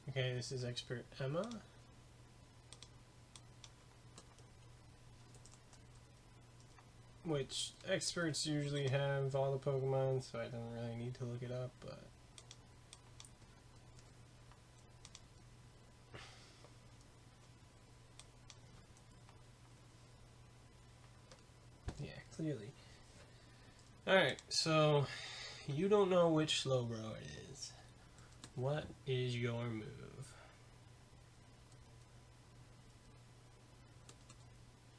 Okay, this is Expert Emma. Which experts usually have all the Pokemon, so I don't really need to look it up, but yeah, clearly. Alright, so you don't know which Slowbro it is. What is your move?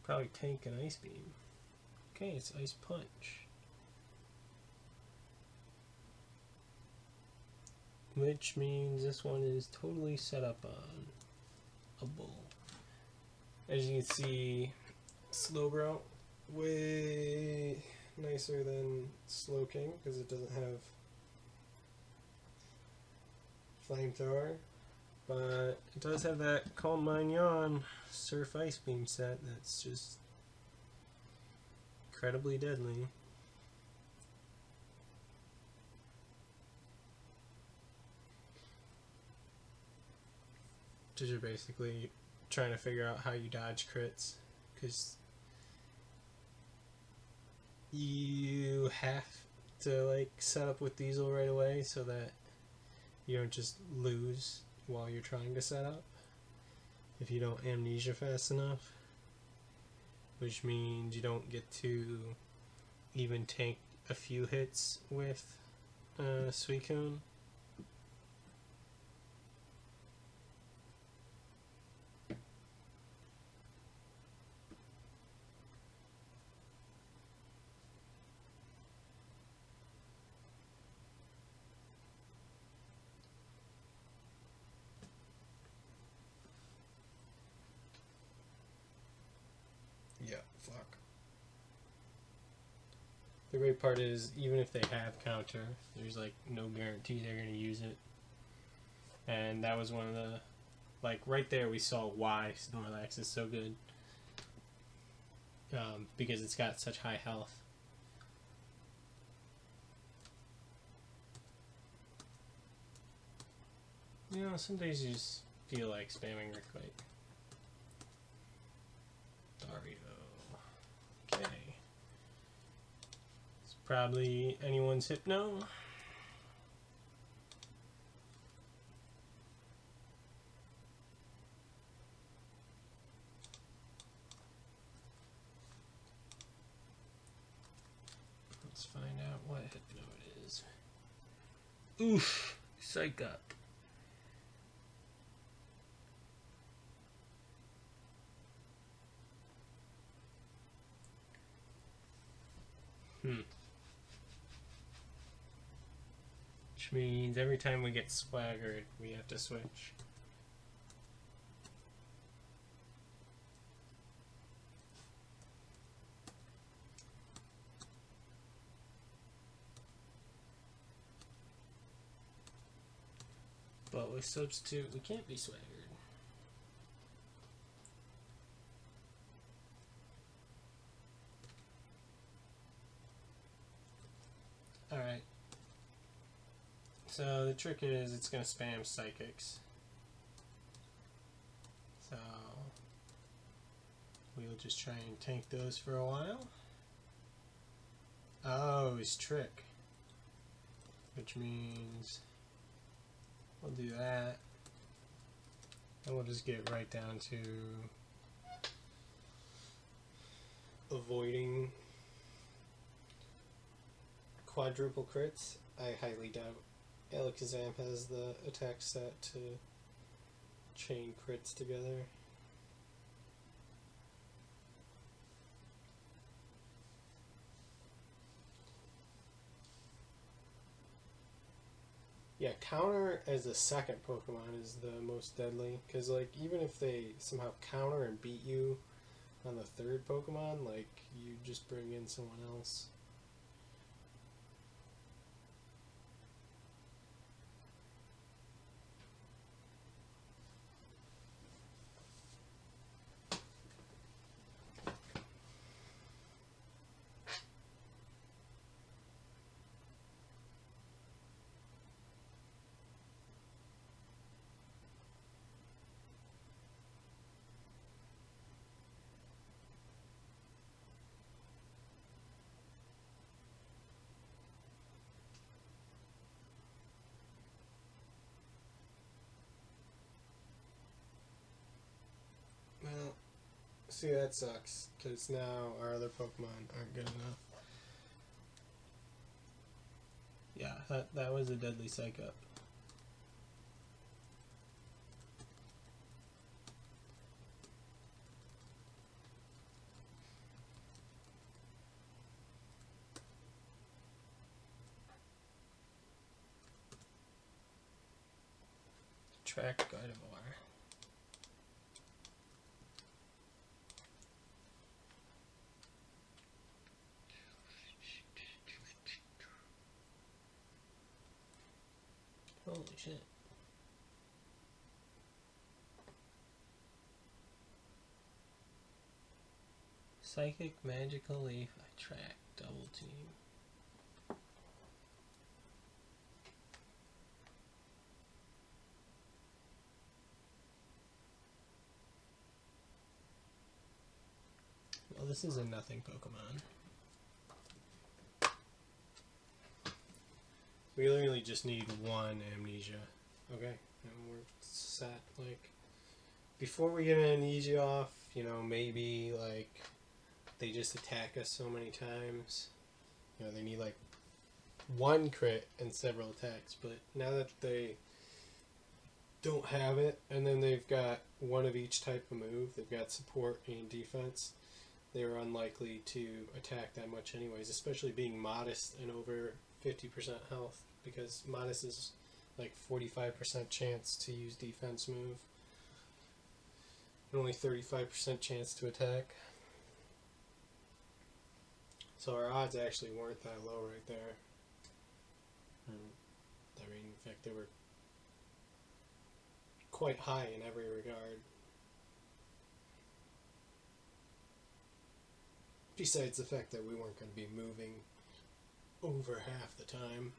Probably take an Ice Beam. Okay, it's Ice Punch. Which means this one is totally set up on a bull. As you can see, Slowbro way nicer than Slowking because it doesn't have Flamethrower, but it does have that Calm Mind Yawn Surf Ice Beam set that's just incredibly deadly. Because you're basically trying to figure out how you dodge crits, because you have to like set up with Diesel right away so that you don't just lose while you're trying to set up if you don't amnesia fast enough, which means you don't get to even take a few hits with Suicune. Yeah, fuck. The great part is, even if they have counter, there's like no guarantee they're going to use it. And that was one of the, like right there we saw why Snorlax is so good. Because it's got such high health. You know, some days you just feel like spamming Earthquake. Dario. Okay. It's probably anyone's Hypno. Let's find out what Hypno it is. Oof! Psych up. Which means every time we get swaggered, we have to switch. But with substitute, we can't be swaggered. Alright. So the trick is it's going to spam Psychics. So we'll just try and tank those for a while. Oh, his trick. Which means we'll do that. And we'll just get right down to avoiding quadruple crits. I highly doubt Alakazam has the attack set to chain crits together. Yeah, counter as a second Pokemon is the most deadly, because like even if they somehow counter and beat you on the third Pokemon, like you just bring in someone else. See, that sucks, because now our other Pokemon aren't good enough. Yeah, that was a deadly Psych-Up. Track Gardevoir. Holy shit. Psychic, Magical Leaf, I track, Double Team. Well, this is a nothing Pokemon. We literally just need one Amnesia. Okay, and we're set. Like, before we get an Amnesia off, you know, maybe, like, they just attack us so many times. You know, they need, like, one crit and several attacks. But now that they don't have it, and then they've got one of each type of move, they've got support and defense, they're unlikely to attack that much anyways, especially being Modest and over 50% health, because Modest is like 45% chance to use defense move and only 35% chance to attack. So our odds actually weren't that low right there. I mean, in fact, they were quite high in every regard. Besides the fact that we weren't going to be moving over half the time.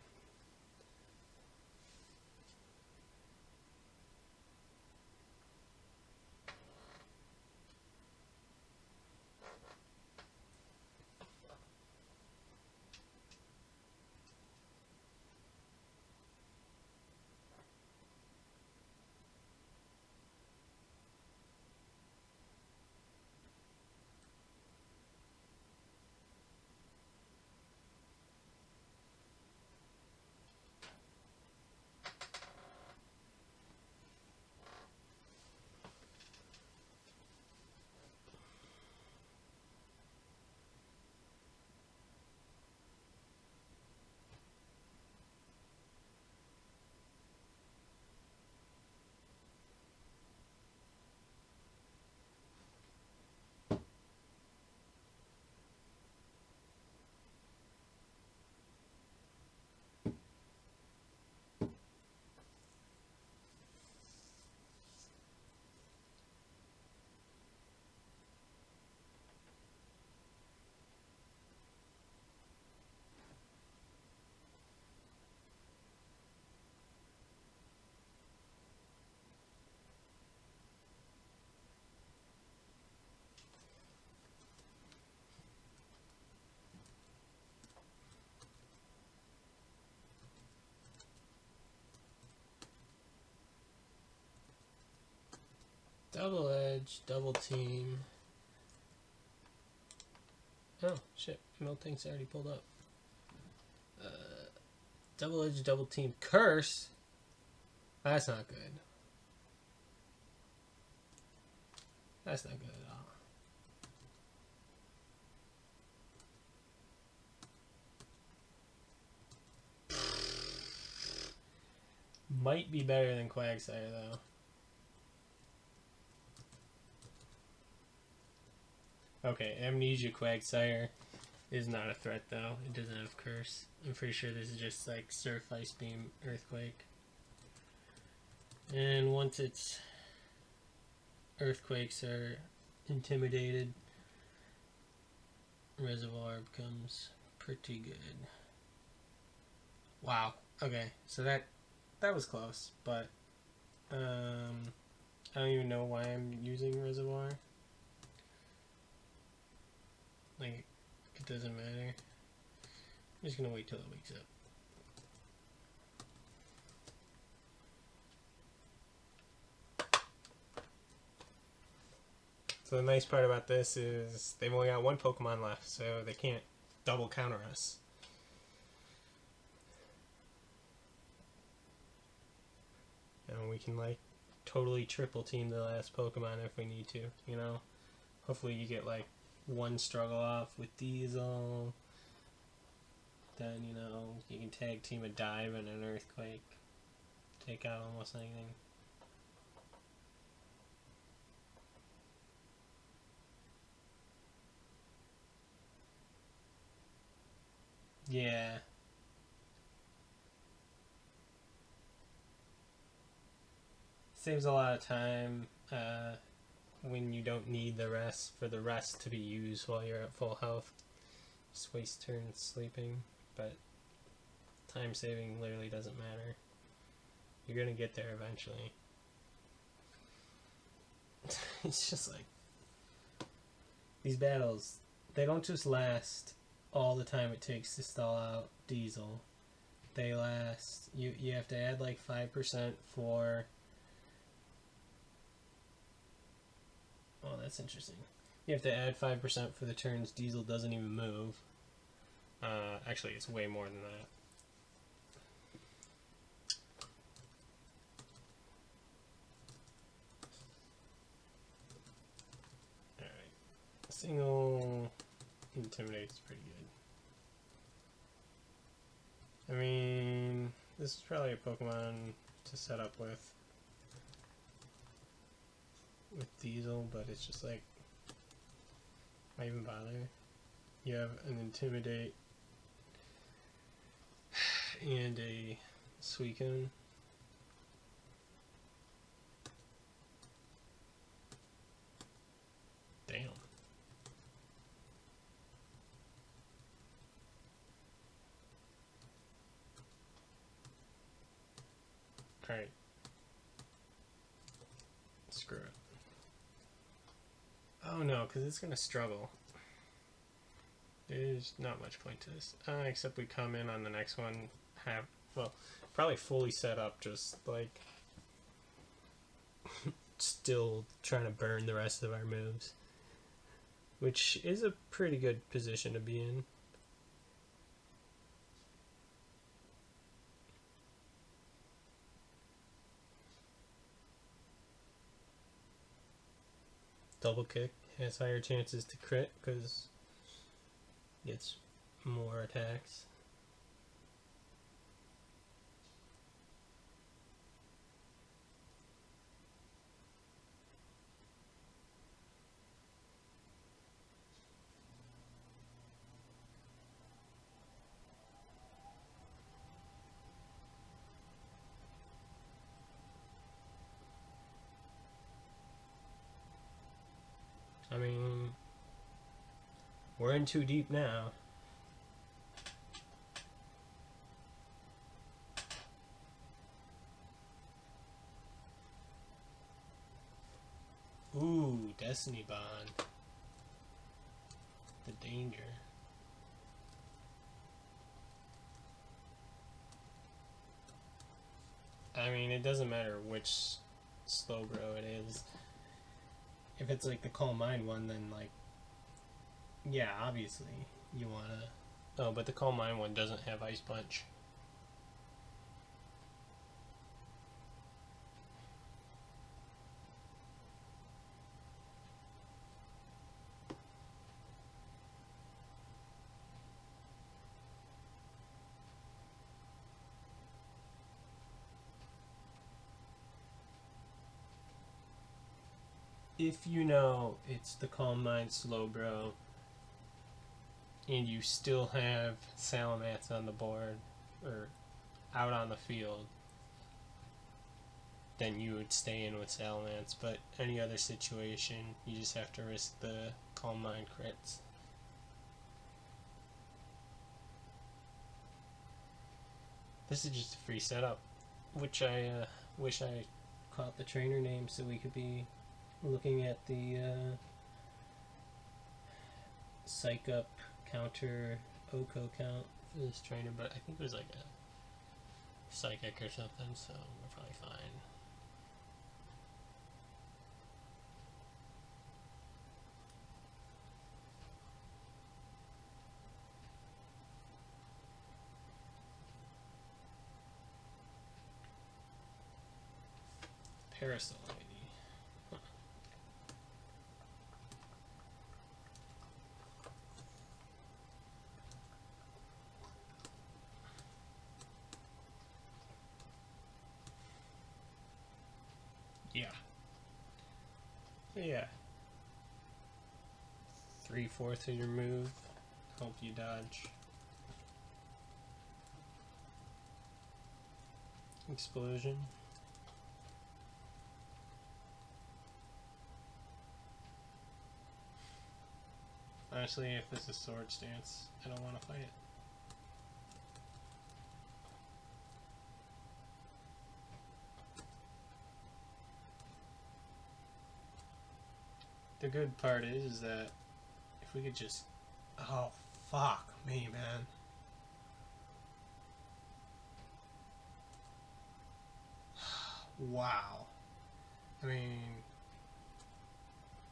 Double Edge, Double Team. Oh, shit. Melting's already pulled up. Double Edge, Double Team. Curse? That's not good. That's not good at all. Might be better than Quagsire, though. Okay, Amnesia Quagsire is not a threat, though. It doesn't have Curse. I'm pretty sure this is just like Surf, Ice Beam, Earthquake. And once its Earthquakes are intimidated, Reservoir becomes pretty good. Wow. Okay, so that was close, but I don't even know why I'm using Reservoir. Like, it doesn't matter. I'm just gonna wait till it wakes up. So the nice part about this is they've only got one Pokemon left, so they can't double counter us. And we can like totally triple team the last Pokemon if we need to, you know? Hopefully you get like one struggle off with Diesel. Then, you know, you can tag team a Dive and an Earthquake. Take out almost anything. Yeah. Saves a lot of time when you don't need the rest for the rest to be used while you're at full health. Just waste turns sleeping, but time saving literally doesn't matter. You're gonna get there eventually. It's just like these battles, they don't just last all the time it takes to stall out Diesel. They last, you have to add like 5% for, oh that's interesting. You have to add 5% for the turns Diesel doesn't even move. Actually it's way more than that. Alright. Single Intimidate's pretty good. I mean, this is probably a Pokemon to set up with Diesel, but it's just like, why even bother? You have an Intimidate and a Suicune. Damn. Alright. Screw it. Oh no, because it's going to struggle. There's not much point to this. Except we come in on the next one, well, probably fully set up, just like still trying to burn the rest of our moves. Which is a pretty good position to be in. Double kick has higher chances to crit because it gets more attacks. I mean, we're in too deep now. Ooh, Destiny Bond. The danger. I mean, it doesn't matter which Slowbro it is. If it's like the Calm Mind one, then like, yeah, obviously you wanna. Oh, but the Calm Mind one doesn't have Ice Punch. If you know it's the Calm Mind Slowbro and you still have Salamence on the board or out on the field, then you would stay in with Salamence, but any other situation you just have to risk the Calm Mind crits. This is just a free setup, which I wish I caught the trainer name so we could be looking at the psych up counter Oko count for this trainer, but I think it was like a psychic or something, so we're probably fine. Parasol ID. Huh. Yeah. Yeah. 3/4 of your move. Help you dodge. Explosion. Honestly, if this is sword stance, I don't want to fight it. The good part is that if we could just... Oh, fuck me, man. Wow. I mean,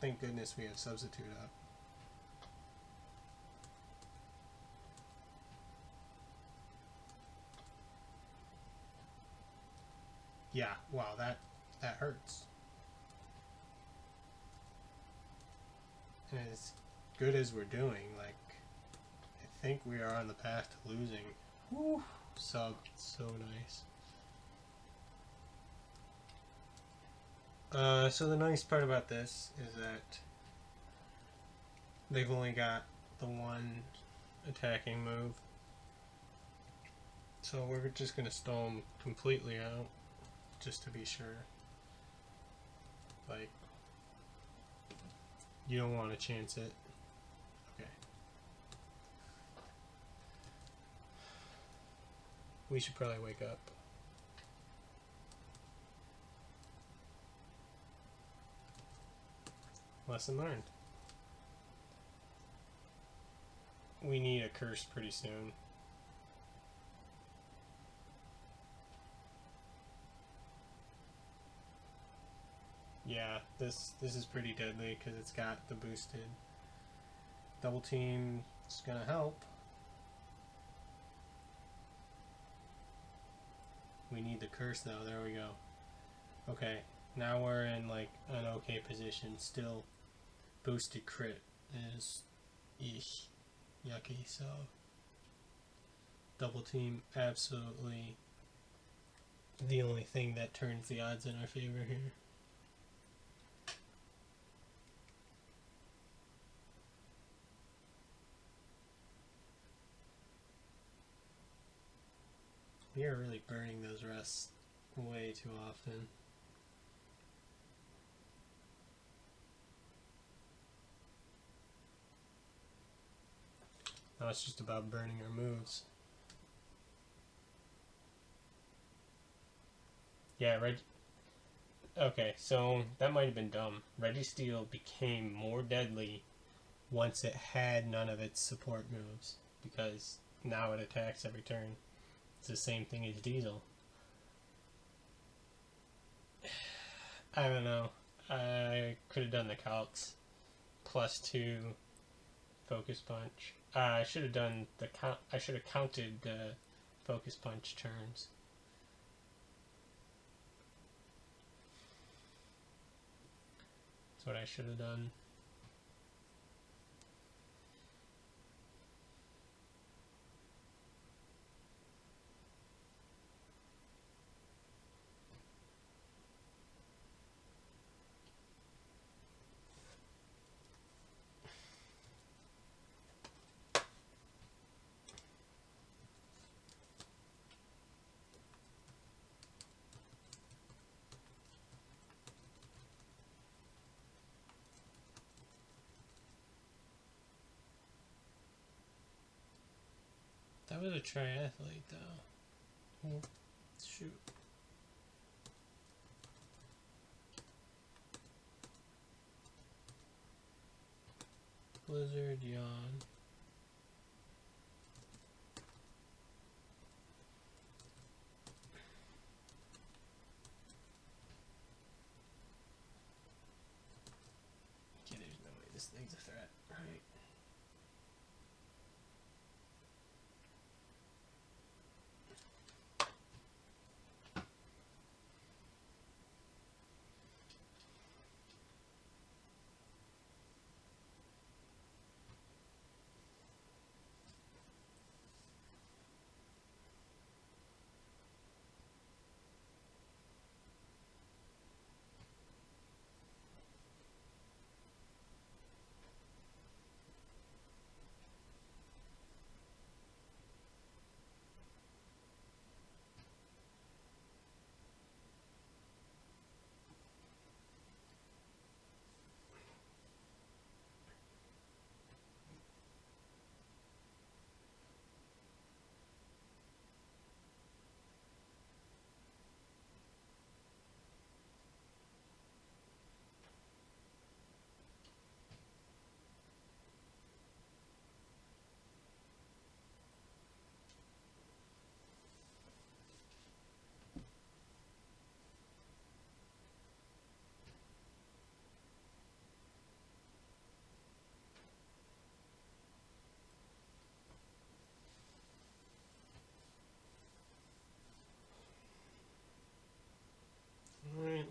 thank goodness we have substitute up. Yeah, wow, that hurts. And as good as we're doing, like, I think we are on the path to losing. Whew. Sub, so nice. So the nice part about this is that they've only got the one attacking move. So we're just going to stall them completely out, just to be sure. Like, you don't want to chance it. Okay. We should probably wake up. Lesson learned. We need a curse pretty soon. Yeah, this is pretty deadly because it's got the boosted double team. It's gonna help. We need the curse though. There we go. Okay, now we're in like an okay position. Still, boosted crit is yucky. So double team absolutely the only thing that turns the odds in our favor here. We are really burning those rests way too often. Now it's just about burning our moves. Yeah, okay, so that might have been dumb. Registeel became more deadly once it had none of its support moves, because now it attacks every turn. It's the same thing as Diesel. I don't know. I could have done the calcs. +2 focus punch. I should have done the I should have counted the focus punch turns. That's what I should have done. That was a triathlete, though. Oh, shoot. Blizzard, yawn. Okay, there's no way this thing's a threat, right?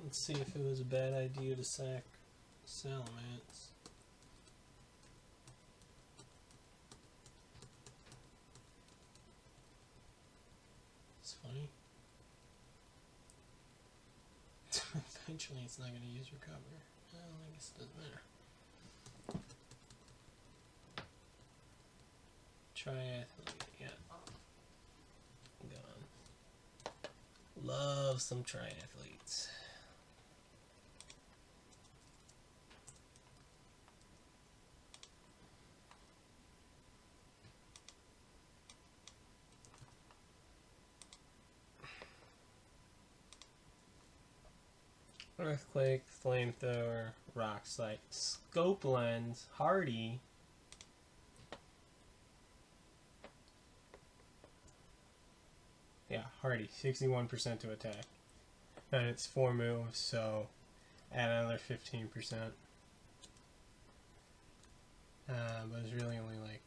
Let's see if it was a bad idea to sack Salamence. It's funny. Eventually it's not going to use recover. Well, I guess it doesn't matter. Triathlete, yeah. Gone. Love some triathletes. Earthquake, Flamethrower, Rock Slide, Scope Lens, Hardy. Yeah, Hardy, 61% to attack. And it's 4 moves, so add another 15%. But it's really only like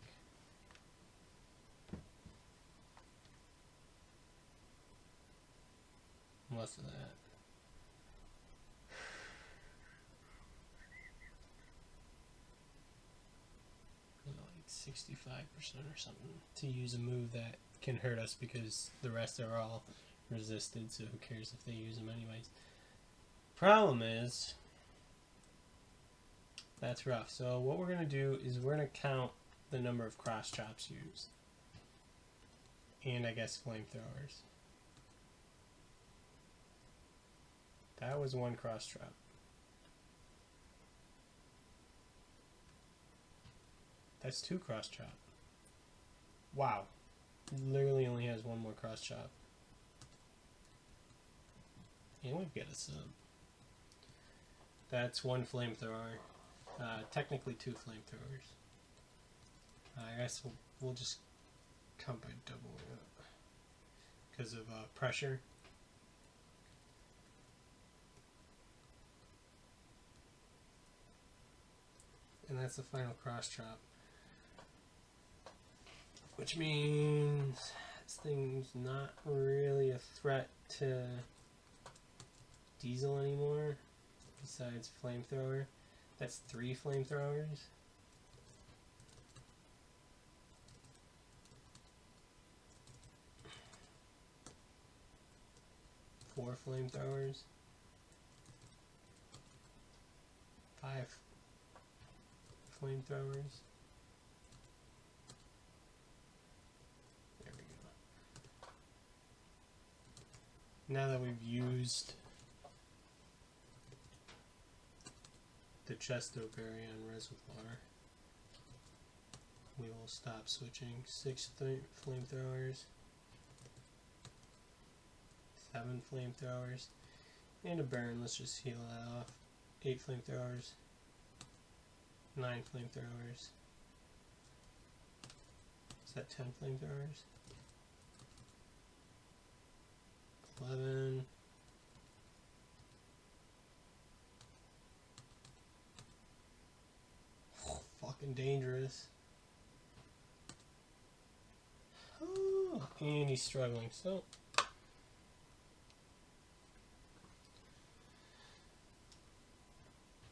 less of that. Like 65% or something to use a move that can hurt us because the rest are all resisted, so who cares if they use them anyways. Problem is, that's rough. So what we're going to do is we're going to count the number of cross chops used. And I guess flamethrowers. That was 1 cross chop. That's 2 cross chop. Wow. Literally only has 1 more cross chop. And we've got a sub. That's 1 flamethrower. Technically 2 flamethrowers. I guess we'll just count by double because of pressure. And that's the final cross chop. Which means this thing's not really a threat to Diesel anymore, besides Flamethrower. That's 3 flamethrowers. Four flamethrowers. 5 flamethrowers. There we go. Now that we've used the Chesto Berry on Reservoir, we will stop switching. 6 flamethrowers, 7 flamethrowers, and a burn. Let's just heal that off. 8 flamethrowers, 9 flamethrowers. Is that 10 flamethrowers? 11. Fucking dangerous. Oh, and he's struggling, so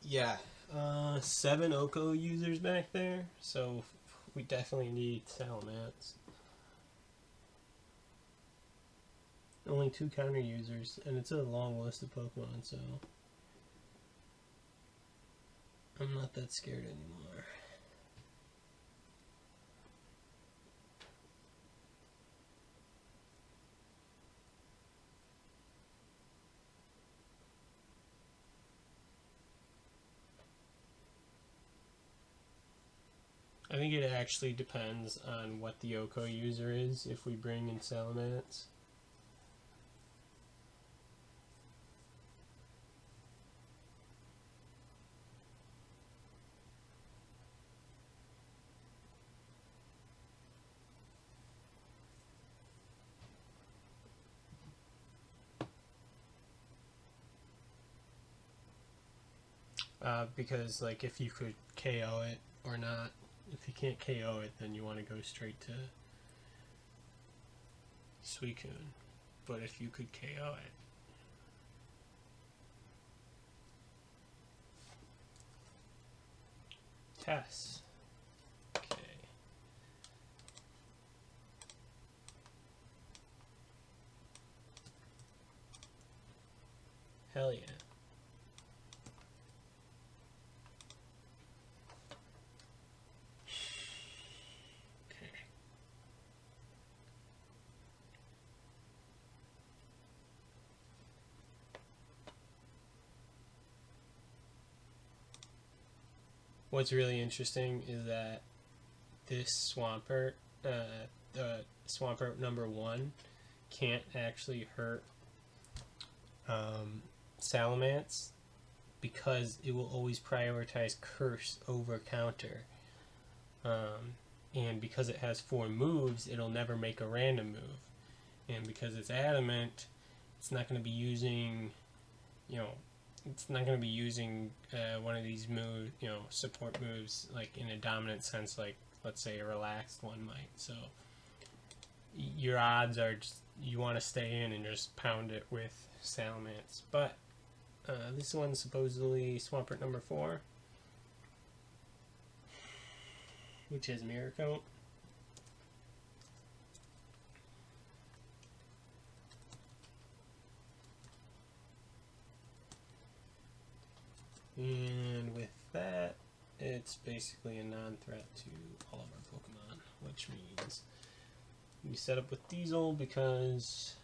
yeah, 7 Oko users back there, so we definitely need Salamence. Only 2 counter users, and it's a long list of Pokemon, so I'm not that scared anymore. I think it actually depends on what the Oko user is if we bring in Salamence. Because like if you could KO it or not. If you can't KO it, then you want to go straight to Suicune. But if you could KO it, Tess. Okay. Hell yeah. Okay. What's really interesting is that this Swampert, Swampert number 1, can't actually hurt Salamence because it will always prioritize Curse over Counter. And because it has 4 moves, it'll never make a random move. And because it's adamant, it's not going to be using, it's not going to be using one of these move, support moves like in a dominant sense, like let's say a relaxed one might. So your odds are just you want to stay in and just pound it with Salamence. But this one's supposedly Swampert number 4, which has Mirror Coat. And with that, it's basically a non-threat to all of our Pokemon, which means we set up with Diesel because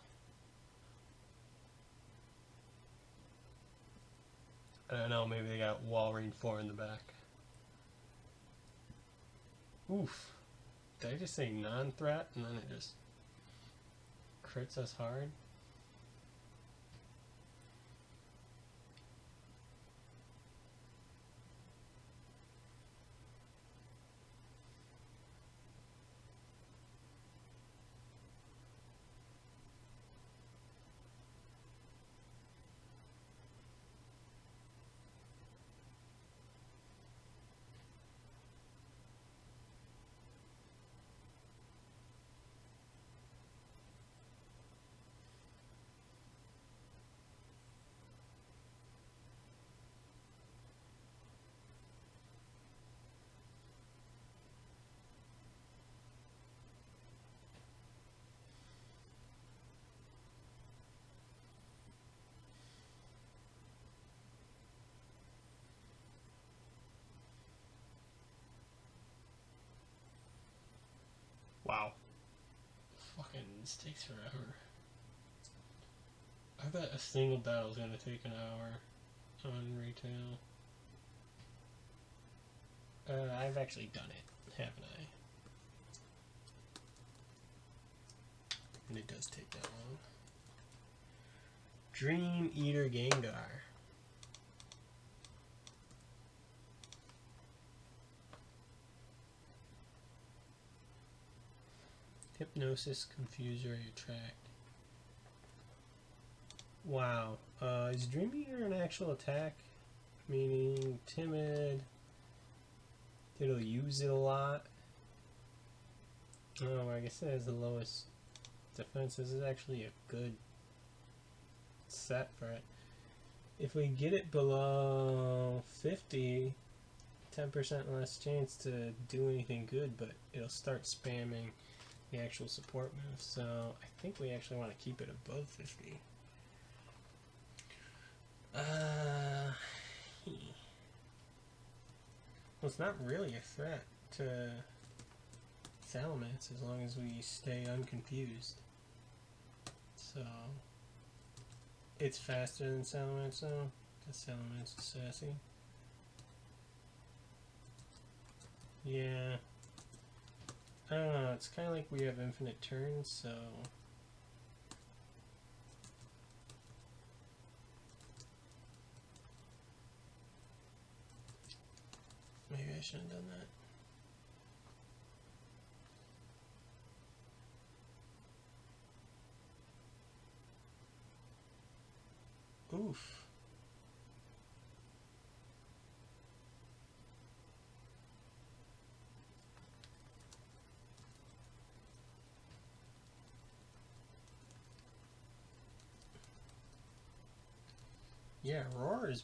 I don't know, maybe they got Walrein 4 in the back. Oof. Did I just say non-threat and then it just crits us hard? Wow. Fucking, this takes forever. I bet a single battle is gonna take an hour on retail. I've actually done it, haven't I? And it does take that long. Dream Eater Gengar. Hypnosis, Confuser, Attract. Wow. Is Dream Eater an actual attack? Meaning timid. It'll use it a lot. Oh, I guess it has the lowest defense. This is actually a good set for it. If we get it below 50, 10% less chance to do anything good, but it'll start spamming the actual support moves. So I think we actually want to keep it above 50. Well, it's not really a threat to Salamence as long as we stay unconfused. So it's faster than Salamence though, because Salamence is sassy. Yeah. I don't know, it's kind of like we have infinite turns, so maybe I shouldn't have done that. Oof. Yeah, Roar is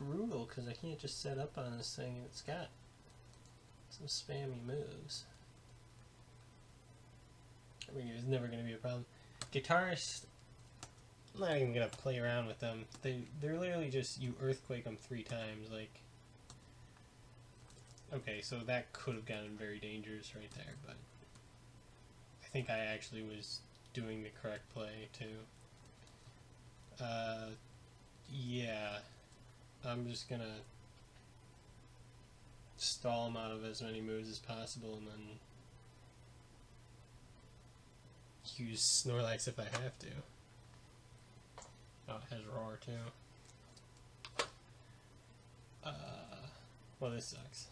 brutal because I can't just set up on this thing and it's got some spammy moves. I mean, it's never going to be a problem. Guitarists, I'm not even going to play around with them. They're literally just, you earthquake them 3 times, like... Okay, so that could have gotten very dangerous right there, but... I think I actually was doing the correct play, too. Yeah. I'm just gonna stall him out of as many moves as possible and then use Snorlax if I have to. Oh, it has Roar too. Well, this sucks.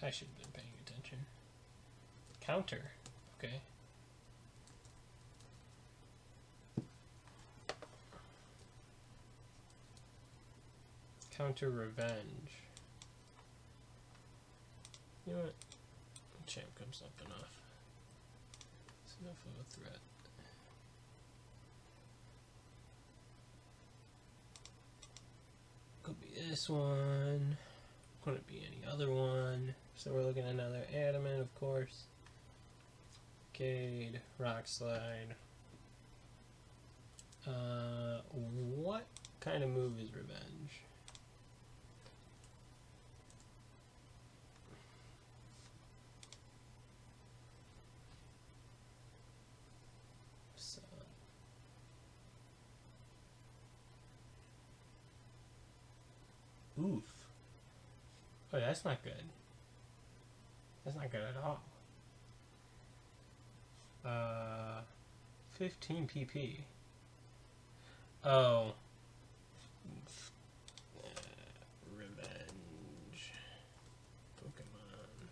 I should have been paying attention. Counter. Okay. Counter Revenge. You know what? Champ comes up enough. It's enough of a threat. Could be this one. Couldn't be any other one. So we're looking at another Adamant, of course. Gade, Rock Slide. What kind of move is Revenge? So, oof. Oh, that's not good. That's not good at all. 15 PP. Oh. Revenge. Pokemon.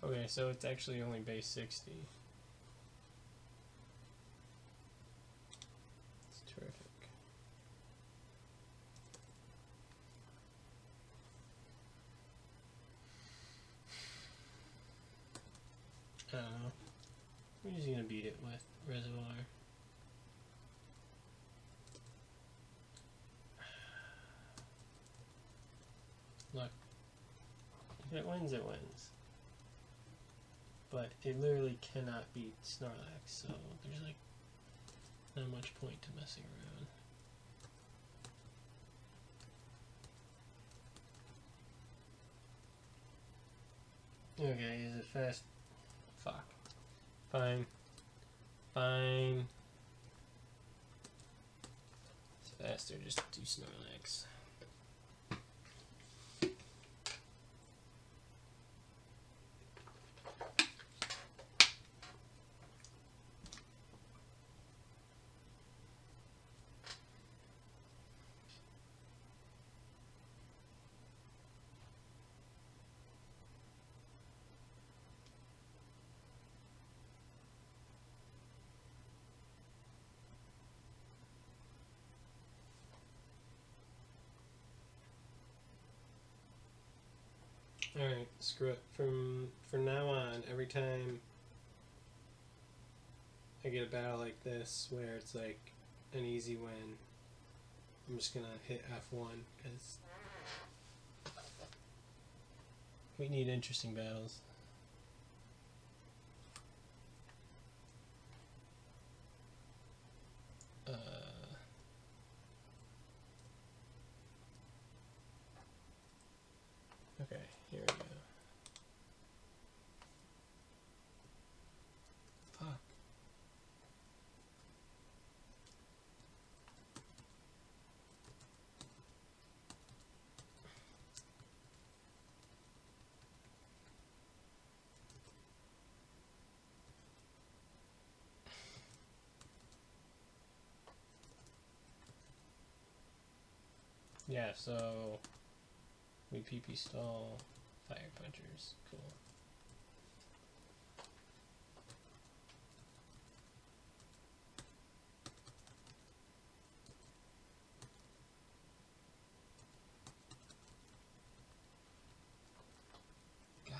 Okay, so it's actually only base 60. It's terrific. I don't know. We're just gonna beat it with Reservoir. Look. If it wins, it wins. But it literally cannot beat Snorlax, so there's like not much point to messing around. Okay, is it fast? Fuck. Fine. Fine. It's faster just to do Snorlax. Alright, screw it. From now on, every time I get a battle like this where it's like an easy win, I'm just gonna hit F1 because we need interesting battles. Okay, here we go. Fuck. Yeah, so we PP stall fire punchers. Cool. God.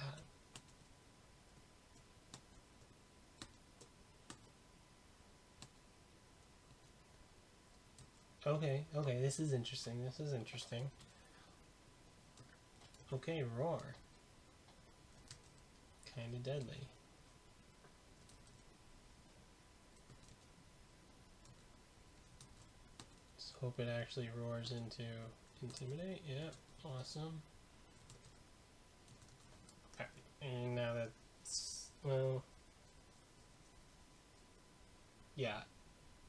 Okay, okay, this is interesting. This is interesting. Okay, roar. Kinda deadly. Let's hope it actually roars into intimidate. Yep, awesome. Alright, and now that's, well, yeah.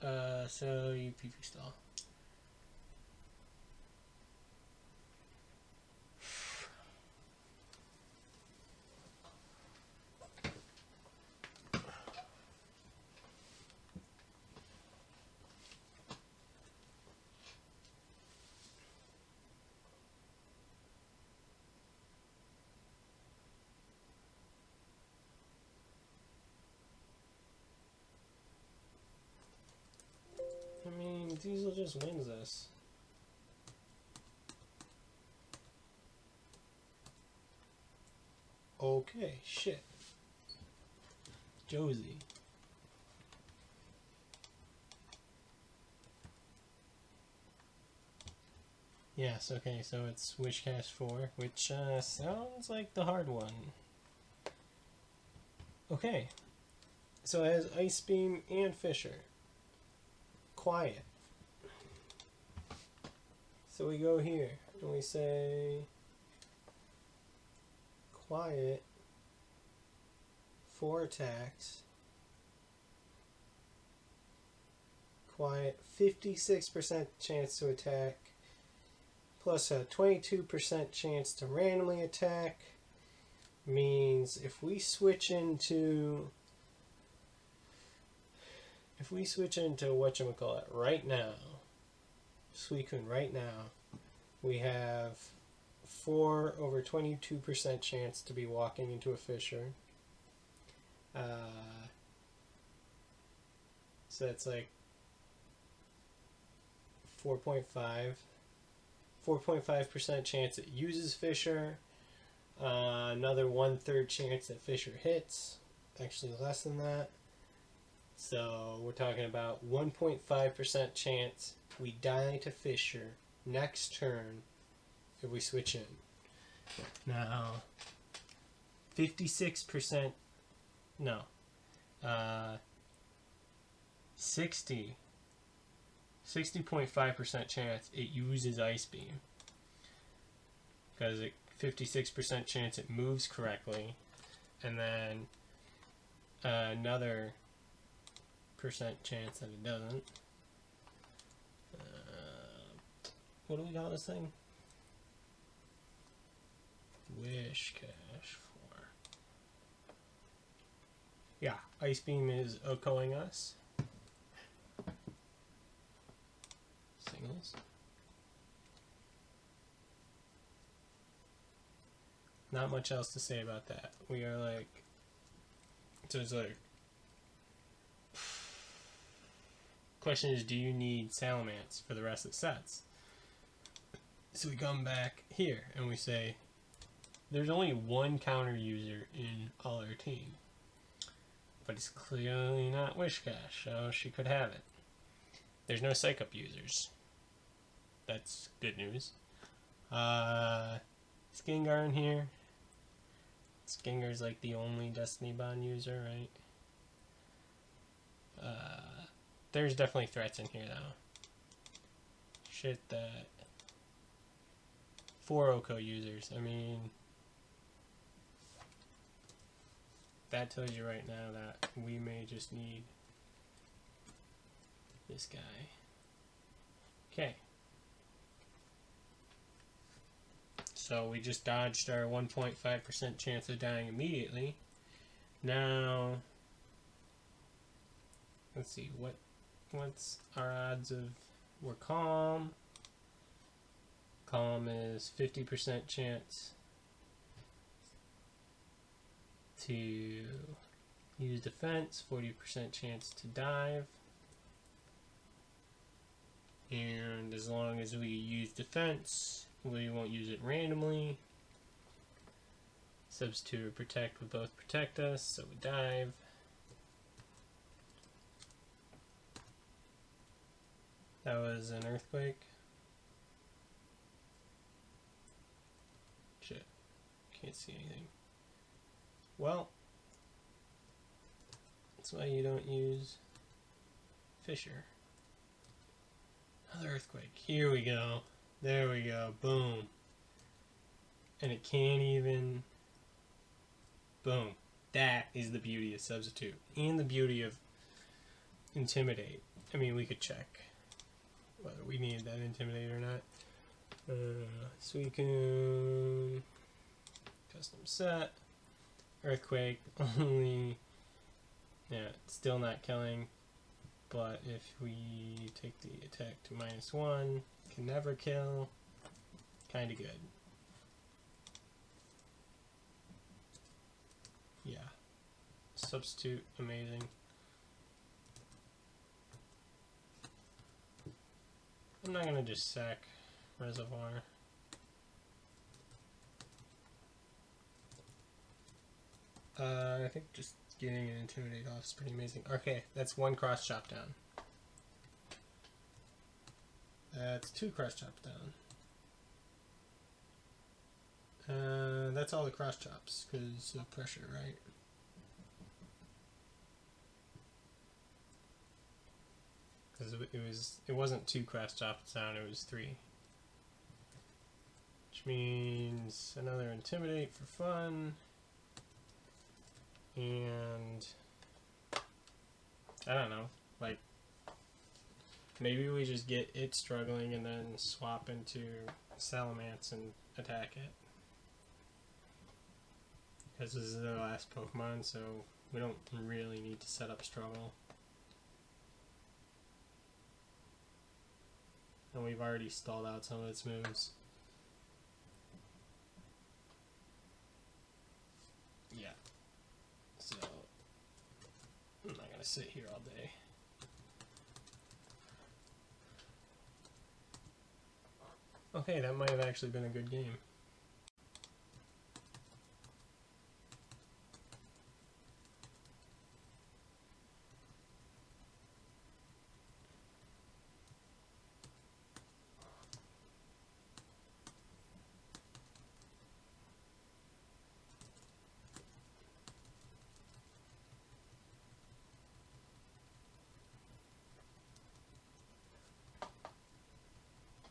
So you PP stall. I mean, Diesel just wins this. Okay, shit. Josie. Yes, okay, so it's Wishcast 4, which sounds like the hard one. Okay, so it has Ice Beam and Fisher. Quiet. So we go here, and we say... Quiet. 4 attacks. Quiet, 56% chance to attack, plus a 22% chance to randomly attack. Means if we switch into whatchamacallit right now, Suicune right now, we have 4 over 22% chance to be walking into a fissure. So that's like 4.5% chance it uses Fissure, another 1/3 chance that Fissure hits, actually less than that. So we're talking about 1.5% chance we die to Fissure next turn if we switch in. Now, 56%, no, 60.5% chance it uses Ice Beam. Because 56% chance it moves correctly. And then another percent chance that it doesn't. What do we call this thing? Wishcast 4. Yeah, Ice Beam is OHKOing us. Singles. Not much else to say about that. We are like... So it's like... Question is, do you need Salamence for the rest of the sets? So we come back here and we say, there's only one counter user in all our team. But it's clearly not Wishcash, so she could have it. There's no Psych Up users. That's good news. Skingar in here. Skingar's like the only Destiny Bond user, right? There's definitely threats in here though. Shit that... 4 OHKO users. I mean... That tells you right now that we may just need this guy. Okay. So we just dodged our 1.5% chance of dying immediately. Now, let's see, what's our odds of... We're calm. Calm is 50% chance to use defense, 40% chance to dive. And as long as we use defense, we won't use it randomly. Substitute or protect would both protect us, so we dive. That was an earthquake. Shit. Can't see anything. Well, that's why you don't use Fisher. Another earthquake. Here we go. There we go. Boom. And it can't even... Boom. That is the beauty of Substitute. And the beauty of Intimidate. I mean, we could check whether we needed that Intimidate or not. So we can... Custom set. Earthquake. Only... Yeah, it's still not killing. But if we take the attack to -1, can never kill. Kinda good. Yeah. Substitute, amazing. I'm not gonna just sack Reservoir. I think just getting an Intimidate off is pretty amazing. Okay, that's 1 cross chop down. That's 2 cross chops down. That's all the cross chops because of pressure, right? Because it wasn't 2 cross chops down, it was 3. Which means another Intimidate for fun. And I don't know, like maybe we just get it struggling and then swap into Salamence and attack it. Because this is the last Pokemon, so we don't really need to set up Struggle. And we've already stalled out some of its moves. Yeah. So, I'm not gonna sit here all day. Okay, that might have actually been a good game.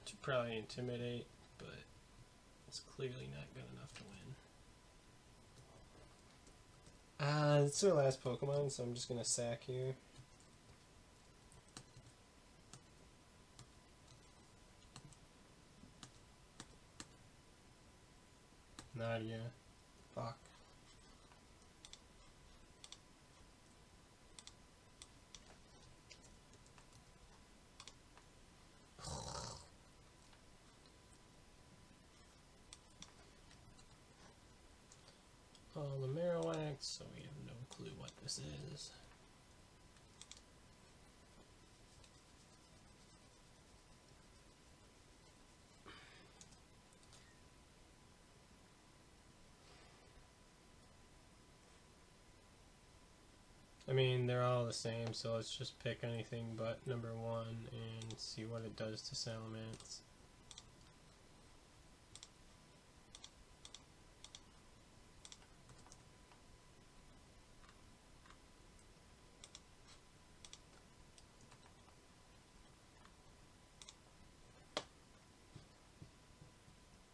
Should probably Intimidate, but it's clearly not good enough to win. It's our last Pokemon, so I'm just gonna sack here. Nadia. Fuck. All the Marowak, so we have no clue what this is. I mean, they're all the same, so let's just pick anything but number 1 and see what it does to Salamence.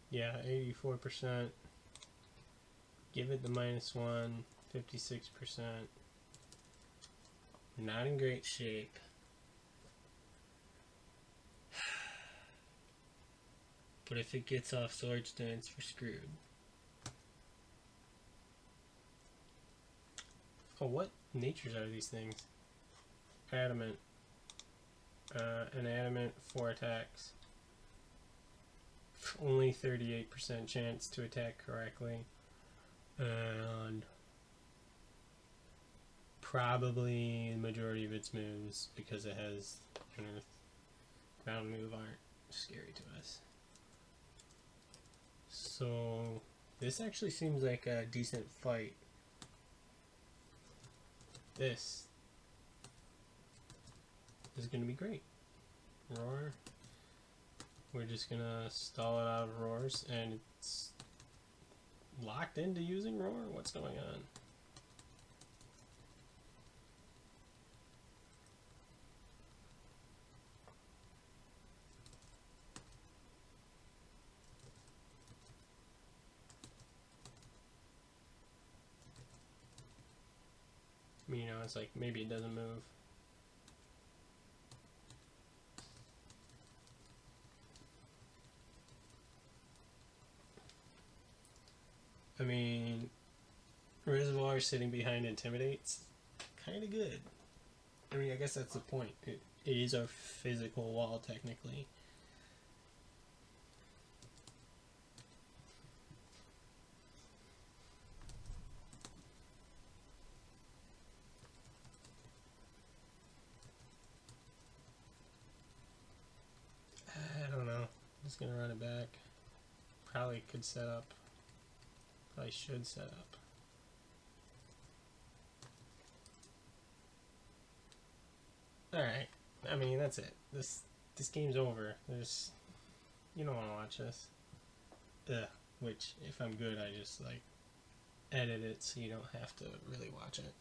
Yeah, 84%. Give it the -1, 56%. Not in great shape. But if it gets off Swords Dance, we're screwed. Oh, what natures are these things? Adamant. An Adamant, 4 attacks. only 38% chance to attack correctly. And probably the majority of its moves, because it has an Earth ground move, aren't scary to us. So this actually seems like a decent fight. This is going to be great. Roar. We're just going to stall it out of roars, and it's locked into using roar. What's going on? I mean, you know, it's like maybe it doesn't move. I mean, Reservoir sitting behind intimidates kind of good. I mean, I guess that's the point. It is a physical wall, technically. I don't know. I'm just gonna run it back. Probably could set up. Probably should set up. Alright. I mean, that's it. This game's over. There's... You don't want to watch this. Ugh. Which, if I'm good, I just, like, edit it so you don't have to really watch it.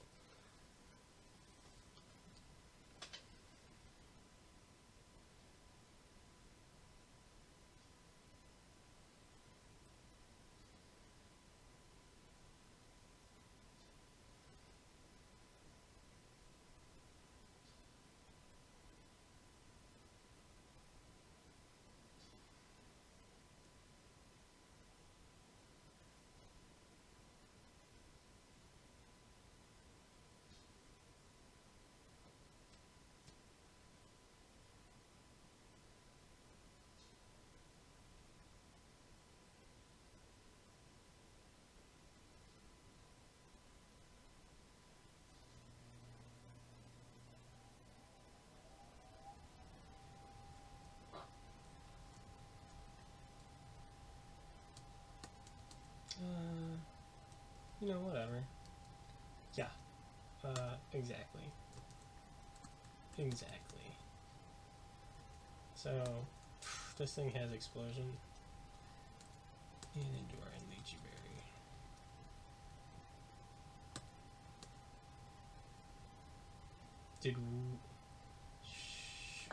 You know, whatever. Yeah. Exactly. Exactly. So, this thing has explosion. And Endure and Lychee Berry. Did shoot.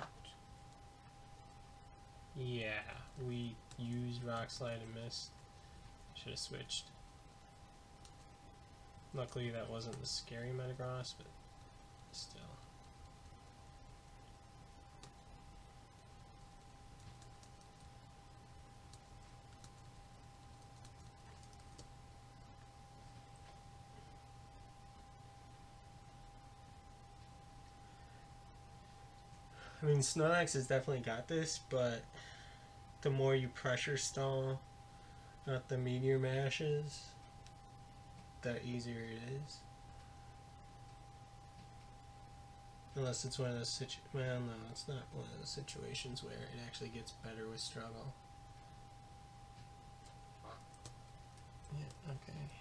Yeah, we used Rock Slide and missed. Should have switched. Luckily that wasn't the scary Metagross, but still. I mean, Snorlax has definitely got this, but the more you pressure stall, not the Meteor Mashes, the easier it is. Unless it's one of those well, no, it's not one of those situations where it actually gets better with struggle. Yeah, okay.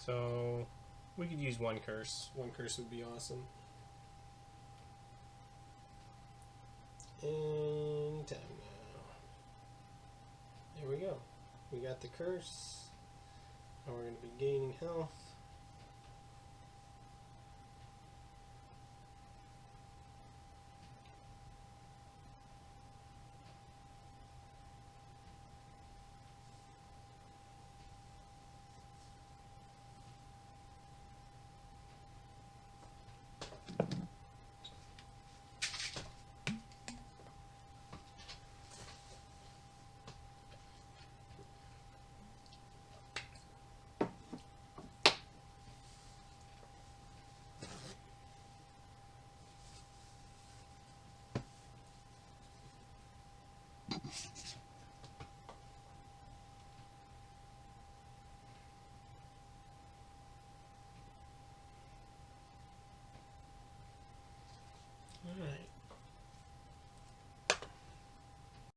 So, we could use one curse. One curse would be awesome. And time now. There we go. We got the curse. Now we're going to be gaining health. Alright.